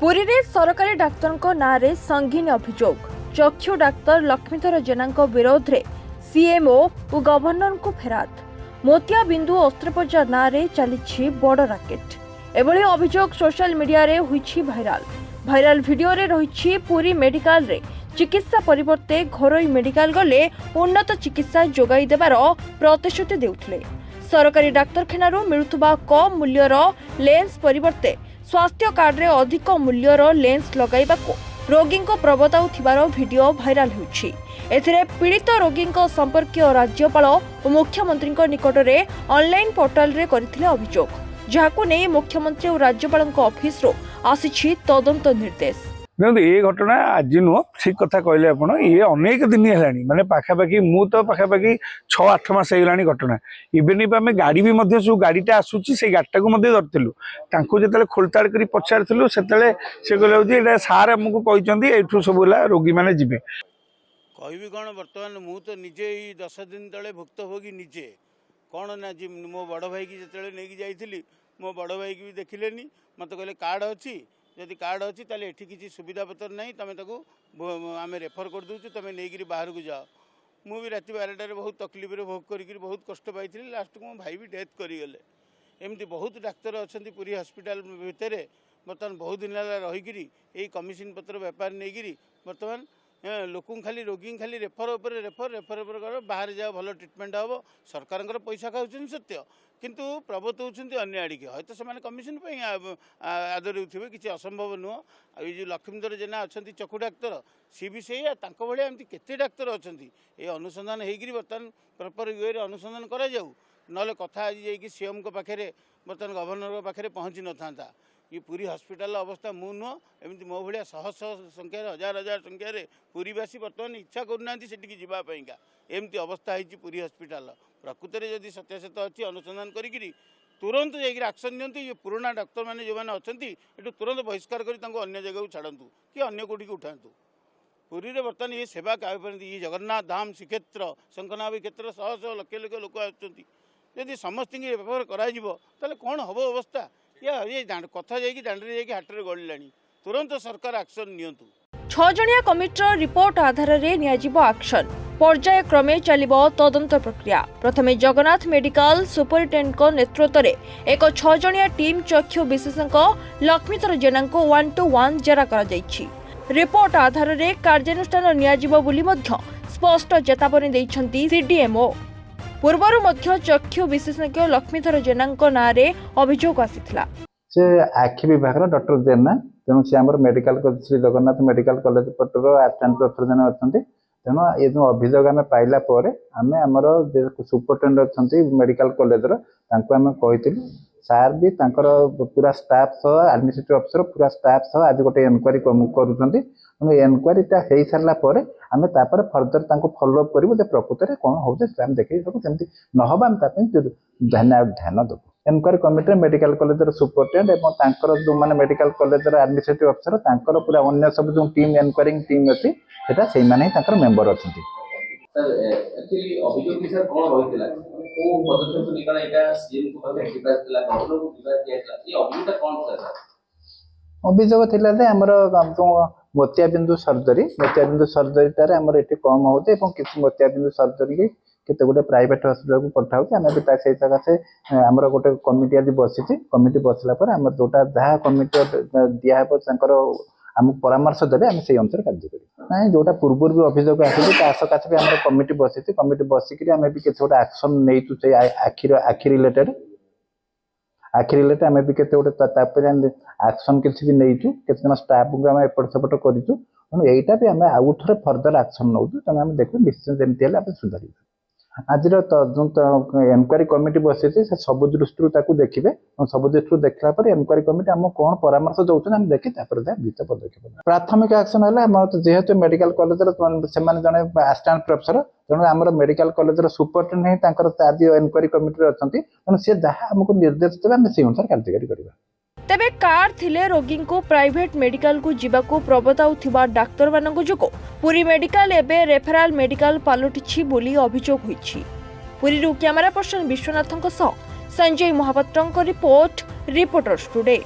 पुरी रे सरकारी डाक्तर नारे संगीन अभियोग चक्षु डाक्तर लक्ष्मीधर जेना विरोध रे सीएमओ और गवर्नर को फेरात मोतिया बिंदु अस्त्रोपचार नारे चली बड़ राकेट एभली अभियोग सोशल मीडिया रे हुई भाइराल वीडियो रे रही पुरी मेडिकल रे चिकित्सा परिवर्ते घरोई मेडिकल गले उन्नत चिकित्सा जोगाई देवार प्रतिश्रुति देउथिले। सरकारी डाक्तरखाना मिलुथुबा कम मूल्यर लेंस परिवर्ते स्वास्थ्य कार्ड रे अधिक मूल्यर लेंस लगाइबाको रोगी को प्रबताउथिबार वीडियो भाइराल होउछि। एथिरे पीड़ित रोगी संपर्कीय राज्यपाल और मुख्यमंत्री निकट में ऑनलाइन पोर्टाल रे करथिले अभियोग जहाको नै मुख्यमंत्री और राज्यपाल ऑफिस रो आसीछि तदंत निर्देश। देखो ये घटना आज नुह ठीक कथा कहले आपण ये अनेक दिन है माने पाखापाखि मु तो पाखापाखि 6-8 मास होगा घटना इवेन इफ आम गाड़ी भी सब गाड़ीटा आसूची से गाड़ीटा को धरलु जो खोलताड़ कर पचारूँ से कहले सार आमको कहते सब रोगी मैंने जी कहबी कौन बर्तमान मु तो निजे 10 दिन तले भुक्तभोगी निजे कौन ना जी मो बड़ भाई की जो नहीं जाइली मो बड़ भाई की भी देखिले मत कहले कार्ड अच्छी जदि कार्ड अच्छी ताले एठी किसी सुविधा पत्र नहीं तुम आम रेफर कर दूँ तुम नहीं बाहर को जाओ मुझे राति 12टार बहुत तकलीफ भोग कर बहुत कष्ट पाई लास्ट को मो भाई भी डेथ करगले एमती बहुत डाक्तर अच्छा पुरी हॉस्पिटल भितर बर्तमान बहुत दिन रहीकि यही कमिशन पत्र बेपार नहीं बर्तमान लोक खाली रोगी खाली रेफर रेफर बाहर जाओ भल ट्रिटमेंट हम सरकार पैसा खाऊँ सत्य किंतु प्रवर्तन अन्य आड़िके हयत से कमिशन आदर थे किसी असंभव नुह ये लक्ष्मीधर जेना अच्छा चक्षु डाक्तर सी भी से भाया एमती केते डाक्तर अच्छा ये अनुसंधान होगी बर्तमान प्रॉपर वे अनुसंधान कराऊ ना कथा आज जाकि सीएम पाखे बर्तमान गवर्नर पाखे पहुँची न था ये पूरी हॉस्पिटल अवस्था मु नुह एमती मो भाया शह संख्यार हजार संख्यार पुरीवासी बर्तमान इच्छा करना सेठी जावाईका एमती अवस्था है पूरी हॉस्पिटल प्रकृत में जदि सत्यासत अच्छी अनुसंधान करी तुरंत जाकर एक्शन दिंतु ये पुराना डाक्तर मैंने जो मैंने अच्छा ये तुरंत बहिष्कार कर अन्य जगह छाड़ू कि अन्य कौटी को उठातु पुरी में बर्तमान ये सेवा ये जगन्नाथ धाम श्रीक्षेत्र शंखनाभ क्षेत्र शह शह लक्ष लक्ष लोक आदि समस्त व्यवहार कर कौन हम अवस्था या ये कथा जाकि दांडे हाटर गड़ा तुरंत सरकार एक्शन नियंतु। 6 जणिया कमिटर रिपोर्ट आधार रे नियाजिबो एक्शन पर्याय क्रमे चलिबो तदंत प्रक्रिया। प्रथमे जगन्नाथ मेडिकल सुपरिटेंडेंट को नेतृत्व रे एक 6 जणिया टीम चक्षु विशेषज्ञ लक्ष्मीधर जेना को 1-to-1 जेरा करा जायछि। रिपोर्ट आधार रे कार्यानुष्ठान नियाजिबो बोली मध्य स्पष्ट चेतावनी दैछंती सीडीएमओ। पूर्वरु मध्य चक्षु विशेषज्ञ लक्ष्मीधर जेना नारे अभियोग आसीथिला। से आखि विभाग डॉक्टर जेना तेणु सी आम medical Shri Jagannath medical college पटर असिस्टेंट प्रोफेसर जन अच्छा तेणु ये जो अभियोग आम पाइला आम आमर सुपरिटेंडेंट अच्छा मेडिकल कॉलेज आम कही सार भी पूरा स्टाफ सह एडमिनिस्ट्रेटिव अफिसर पूरा स्टाफ सह आज गोटे एनक्वारी करूँ एनक्वारीटा हो सारापर आम फर्दर फॉलोअप करूँ प्रकृत में कौन हो देखिए सेमती नहबा ध्यान देव enquiry committee medical college superintendent और जो मैंने मेडिकल कॉलेज एडमिनिस्ट्रेटिव अफिसर पूरा अन्य सब जो टीम एनक्वारी टीम अच्छी से मेंबर अच्छा अभियोग थी आमर जो मोतियाबिंदु सर्जरीटार आमर ये कम हो किसी मोतियाबिंदु सर्जरी केते गोटे प्राइवेट हॉस्पिटल को पठाऊ आम भी से सकाशे आमर गोटे कमिटी आज बसी कमिटी बसला आम जोटा जहाँ कमिटी दिहब आमको परामर्श देवे आम से अनुसार कार्य करें ना जोटा पूर्व भी अभियोग आसकाश भी आम कमिटी बसिक आम भी किसी गोटे एक्शन नहीं से आखि रिलेटेड आम भी केते गोटे एक्शन किसी भी नहीं केते जन स्टाफ को आम एपट सेपट करूँ यहीटा भी आम आउ थे फर्दर एक्शन नौ तेनाली आम देखो निश्चित जमी आम सुधार आज एनक्वारी कमिटी बसी से सब दृष्टि देखिए सब दृष्टि देखला एनक्वारी कमिटी आम कौन परामर्श दौरान देखी वित्त पदक्षेप प्राथमिक एक्शन है जेहेतु मेडिकल कॉलेज से जड़े असिस्टेंट प्रोफेसर तेणु आम मेडिकल कॉलेज सुपरिटेंडेंट आज एनक्वारी कमिटी अच्छा तेणु सी जहाँ आमको निर्देश देवे आम से अनुसार कार्यकारी करवा। तेबे कार्ड थिले रोगी को प्राइवेट मेडिकल को जीवाकू प्रबताउथिबा डाक्तर मानक जोगो पुरी मेडिकल एबे रेफराल मेडिकल पालटिछि बोली अभियोग होइछि। पुरी कैमरा पर्सन विश्वनाथन संजय महापात्रଙ୍କ रिपोर्ट रिपोर्टर्स टुडे।